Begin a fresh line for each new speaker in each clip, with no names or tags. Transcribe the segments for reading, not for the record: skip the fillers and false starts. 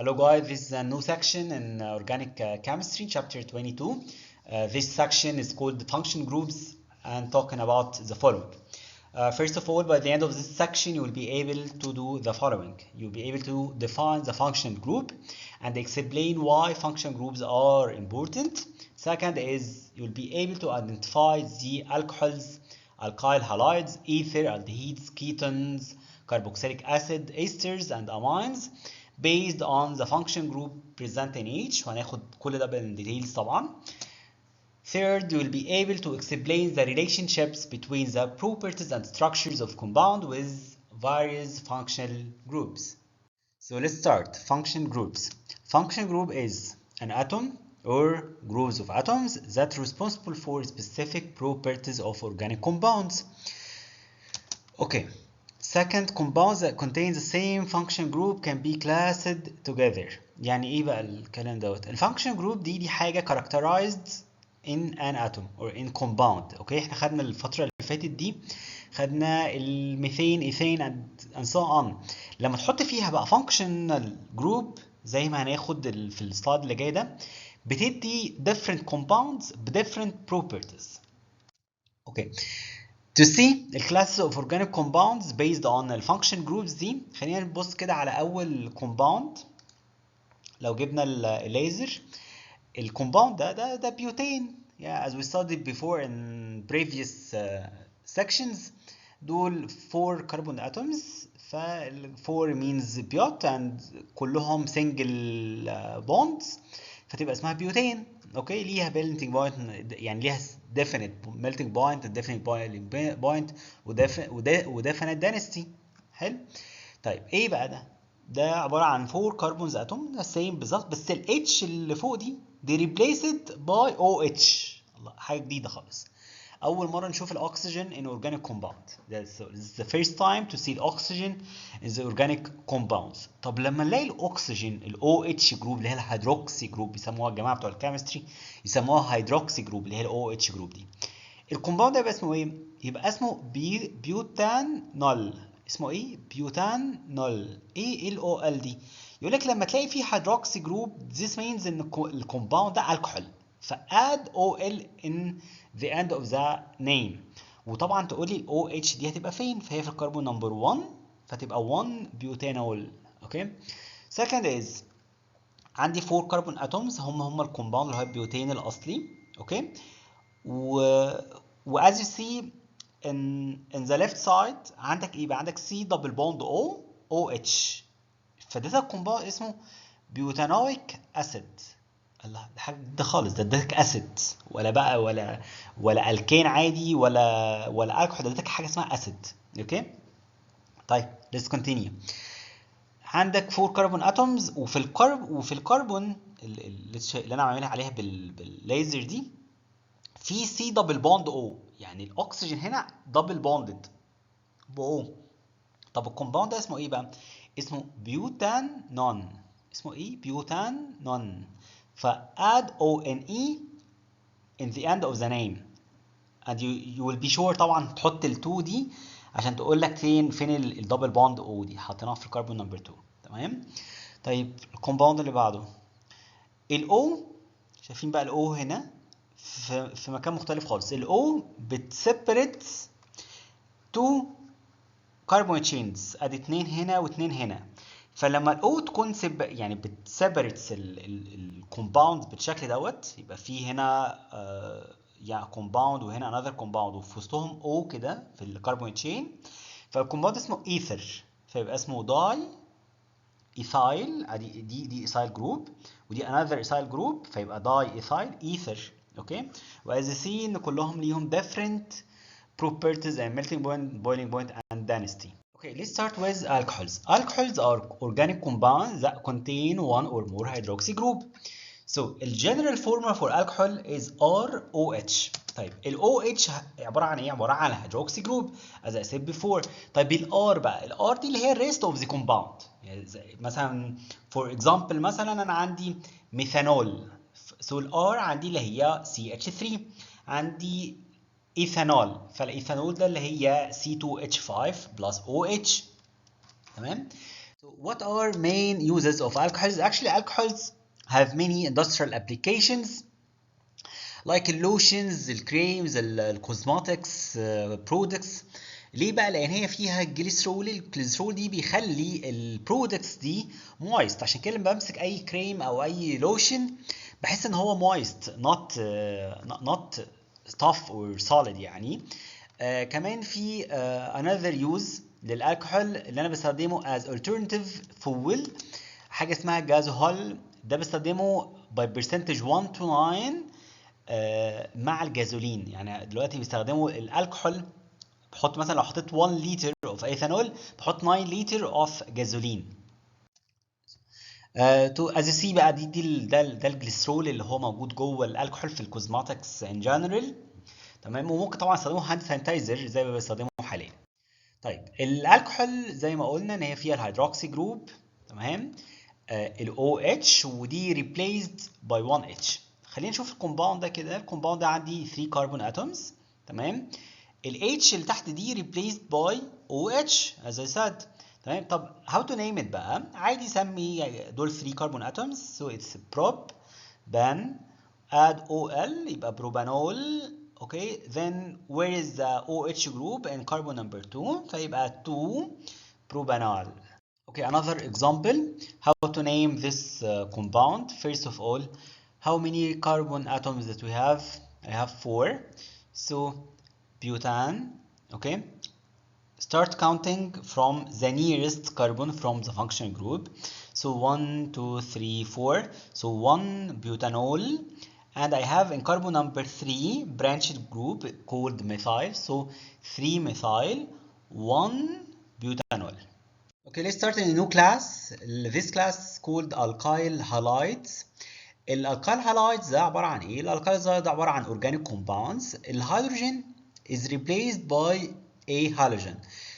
Hello guys, this is a new section in organic chemistry, chapter 22. This section is called function groups and talking about the following. First of all, by the end of this section, you will be able to do the following. You'll be able to define the function group and explain why function groups are important. Second is you'll be able to identify the alcohols, alkyl halides, ether, aldehydes, ketones, carboxylic acid, esters, and amines based on the function group present in each. وهناخد كل ده بالديتيلز طبعا. Third, we'll be able to explain the relationships between the properties and structures of compound with various functional groups. So let's start. Function groups. Function group is an atom or groups of atoms that are responsible for specific properties of organic compounds. Okay. Second, compounds that contain the same function group can be classed together. يعني ايه بقى الكلام دوت؟ الفانكشن جروب دي حاجة characterized in an atom or in compound. اوكي احنا خدنا الفترة اللي فاتت دي خدنا الميثين ايثين and so on. لما تحط فيها بقى functional group زي ما هناخد في السلايد اللي جاي ده بتدي different compounds ب different properties. اوكي. To see the classes of organic compounds based on the function groups دي خلينا نبص كده على أول compound. لو جبنا الليزر الكومباوند ده بيوتين. Yeah, as we studied before in previous sections دول 4 carbon atoms. ف 4 means bute and كلهم single bonds فتبقى اسمها بيوتين. اوكي ليها melting point يعني ليها definite melting point definite boiling point وdefinite density. حلو. طيب ايه بقى ده عباره عن 4 كربونز اتوم ده سيم بالظبط بس ال H اللي فوق دي replaced by OH. الله حاجه جديده خالص. اول مره نشوف الاكسجين in organic compound. This is the first time to see the oxygen in the organic compounds. طب لما نلاقي الاكسجين ال OH جروب اللي هي الهيدروكسي جروب بيسموها الجماعه بتوع الكيمستري يسموها هيدروكسي جروب اللي هي ال OH جروب دي. الكومباوند ده يبقى اسمه ايه؟ يبقى اسمه بيوتانول. اسمه ايه؟ بيوتانول. ايه ال OL دي؟ يقول لك لما تلاقي فيه هيدروكسي جروب this means ان الكومباوند ده الكحول. فاد OL in the end of the name. وطبعا تقول لي ال OH دي هتبقى فين؟ فهي في الكربون نمبر 1 فتبقى 1 بيوتانول. اوكي. second is عندي 4 كربون اتومز هم الكومباوند اللي هو البيوتين الاصلي. اوكي. و as you see in the left side عندك ايه بقى؟ عندك C double bond O OH. فده الكومباوند اسمه بيوتانويك اسيد. الله ده حاجه جديده خالص. ده اداك اسيد ولا بقى ولا الكين عادي ولا الكحول. ده اداك حاجه اسمها اسيد. اوكي. طيب let's continue. عندك 4 كربون اتومز وفي الكربون اللي انا عاملها عليها بالليزر دي في سي دبل بوند او يعني الاكسجين هنا دبل بوندد بو. طب الكومباوند ده اسمه ايه بقى؟ اسمه بيوتان نون. اسمه ايه؟ بيوتان نون. فadd ONE in the end of the name and you will be sure طبعا تحط ال 2 دي عشان تقول لك فين الدبل بوند او دي حطيناها في الكربون نمبر 2. تمام. طيب الكومباوند اللي بعده الاو. شايفين بقى الاو هنا في مكان مختلف خالص. الاو بتسيبريت 2 كربون تشينز ادي 2 هنا و2 هنا. فلما الاو تكون يعني بتسيبريتس الكومباوند بالشكل دوت يبقى في هنا يعني كومباوند وهنا انذر كومباوند وفي وسطهم او كده في الكربون تشين. فالكومباوند اسمه ايثر فيبقى اسمه داي ايثايل. ادي دي ايثايل جروب ودي انذر ايثايل جروب فيبقى داي ايثايل ايثر. اوكي. وאז سي ان كلهم ليهم different properties and melting point, boiling point and density. Okay, let's start with alcohols. Alcohols are organic compounds that contain one or more hydroxy group. So the general formula for alcohol is ROH. طيب ال OH عبارة عن ايه؟ عبارة عن hydroxy group as I said before. طيب ال R بقى ال R دي اللي هي rest of the compound. يعني مثلا for example مثلا أنا عندي ميثانول. So ال R عندي اللي هي CH3. عندي ايثانول فالايثانول ده اللي هي C2H5 plus OH. تمام. So what are main uses of alcohols? Actually, alcohols have many industrial applications like اللوشنز الكريمز الكوزماتكس برودكتس. ليه بقى؟ لان هي فيها الجليسرول. الجليسرول دي بيخلي البرودكتس دي مويست، عشان كده لما بمسك اي كريم او اي لوشن بحس ان هو مويست not tough or solid يعني. كمان في another use للالكحول اللي انا بستخدمه as alternative fuel، حاجه اسمها جازوهول. ده بستخدمه by percentage 1 to 9 مع الجازولين. يعني دلوقتي بيستخدموا الالكحول، بحط مثلا لو حطيت 1 لتر اوف ايثانول بحط 9 لتر اوف جازولين. تو از سي بقى ده الجليسرول اللي هو موجود جوه الالكحول في الكوزماتكس ان جنرال. تمام. وممكن طبعا استخدمه هاند سانيتايزر زي ما بستخدمه حاليا. طيب الالكحول زي ما قلنا ان هي فيها الهيدروكسي جروب، تمام، ال OH، ودي replaced by 1H. خلينا نشوف الكومباوند ده كده. الكومباوند ده عندي 3 كربون اتومز، تمام. ال H اللي تحت دي replaced by OH as I said. تمام. طب how to name it بقى؟ عادي سمي دول 3 كربون اتومز. so it's prop ban add OL يبقى بروبانول. Okay, then where is the OH group in carbon number 2؟ فيبقى 2 propanol. Okay, another example how to name this compound. First of all, how many carbon atoms that we have? I have 4. So butane. Okay, start counting from the nearest carbon from the functional group. So 1 2 3 4. So 1 butanol, and I have in carbon number 3 branched group called methyl. So 3 methyl 1 butanol. Okay, let's start in a new class. This class is called alkyl halides. الالكايل هالايدز ده عباره عن ايه؟ الالكايل هالايدز ده عباره عن organic compounds. الهيدروجين is replaced by a halogen.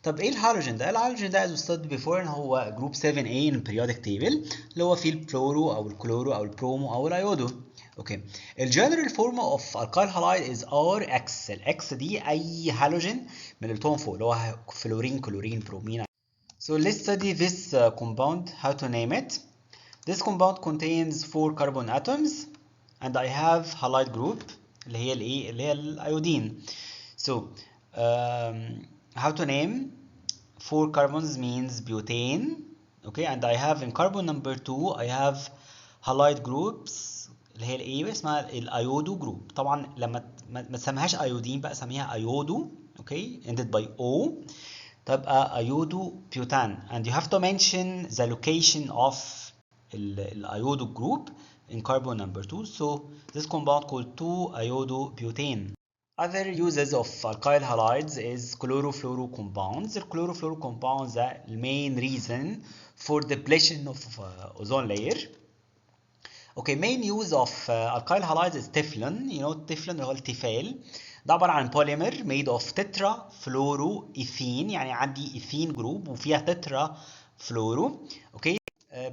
طب ايه الهالوجين ده؟ الهالوجين ده as we studied before ان هو جروب 7A in periodic table، اللي هو فيه الفلورو او الكلورو او البرومو او الايودو. اوكي. الجنرال فورم اوف الكايل هالايد از RX. الاكس دي اي هالوجين من اللي قلتهم فوق، اللي هو فلورين كلورين برومين. So let's study this compound, how to name it. This compound contains 4 carbon atoms and I have halide group اللي هي الايه؟ اللي هي الايودين. So how to name 4 carbons means butane. Okay, and I have in carbon number 2 I have halide groups اللي هي الايه؟ اسمها الايودو جروب. طبعا لما ما تسميهاش ايودين بقى سميها ايودو. Okay, ended by O. تبقى ايودو بيوتان. and you have to mention the location of الايودو group in carbon number 2. so this compound called 2-iodobutane. Other uses of alkyl halides is chlorofluoro compounds. The chlorofluoro compounds are the main reason for depletion of ozone layer. Okay, main use of alkyl halides is Teflon. You know Teflon اللي هو التيفال. ده عبارة عن polymer made of tetrafluoroethene. يعني عندي ايثين جروب وفيها تترا فلورو. اوكي.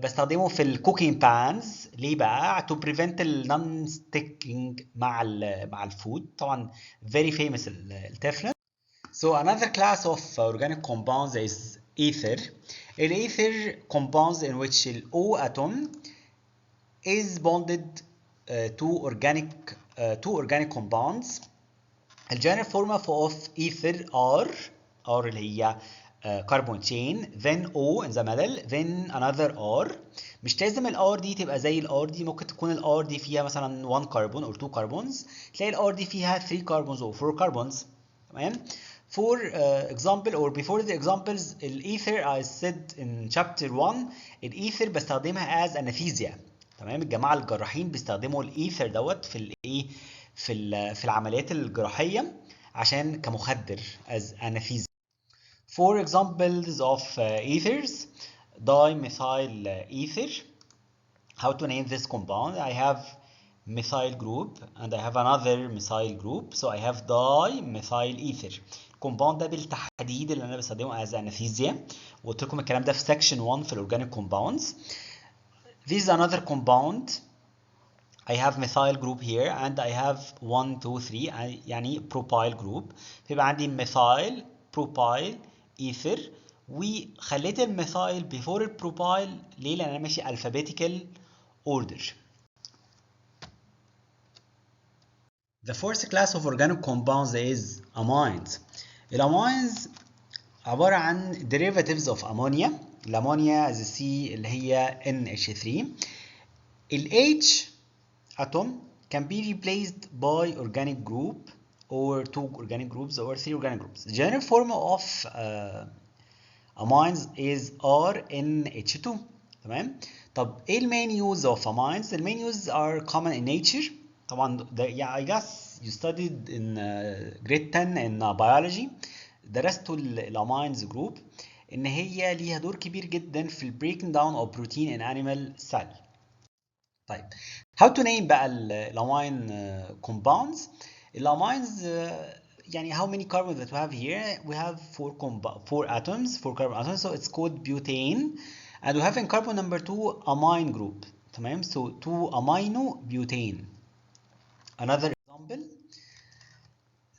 بستخدمه في الكوكينج بانز. ليه بقى؟ to prevent النون sticking مع الفود. طبعا very famous التeflon. So another class of organic compounds is ether. Ether compounds in which the O atom is bonded to organic compounds. The general formula of ether R اللي هي carbon chain, then O in the middle, then another R. مش لازم ال R دي تبقى زي ال R دي. ممكن تكون ال R دي فيها مثلا 1 carbon or 2 carbons. تلاقي ال R دي فيها 3 carbons or 4 carbons. تمام. For example or before the examples, الإيثر I said in chapter 1 الإيثر بستخدمها as anesthesia. تمام. الجماعة الجراحين بيستخدموا الإيثر دوت في الإيه؟ في العمليات الجراحية عشان كمخدر as anesthesia. For examples of ethers, dimethyl ether. How to name this compound? I have methyl group and I have another methyl group, so I have dimethyl ether. الكومباوند ده بالتحديد اللي انا بستخدمه as anesthesia، وقلت لكم الكلام ده في section 1 في الاورجانيك compounds. This is another compound. I have methyl group here and I have 1 2 3 يعني propyl group. فيبقى عندي methyl propyl ether وخليت الميثايل بيفور البروبايل. ليه؟ لان انا ماشي alphabetical order. The fourth class of organic compounds is amines. الامينز عبارة عن derivatives of ammonia. الامونيا as C اللي هي NH3. ال H atom can be replaced by organic group or two organic groups or three organic groups. The general form of amines is RNH2. تمام. طب ايه المين use of amines؟ المين use are common in nature. طبعا yeah, I guess you studied in grade 10 in biology. درستوا الامينز جروب ان هي ليها دور كبير جدا في breaking down of protein in animal cell. طيب how to name بقى الامين compounds. الامينز يعني how many carbons that we have here? We have four atoms, four carbon atoms, so it's called butane. And we have in carbon number 2 amine group. تمام. So 2 amino butane. Another example,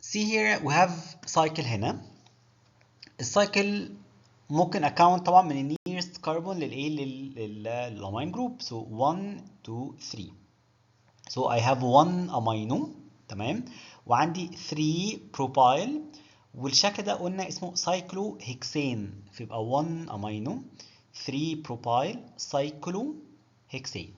see here we have cycle هنا. السايكل ممكن account طبعا من ال nearest carbon للامين group. So 1 2 3. So I have 1 amino. تمام. وعندي 3 بروبايل. والشكل ده قلنا اسمه سايكلو هيكسين. فيبقى 1 امينو 3 بروبايل سايكلو هيكسين.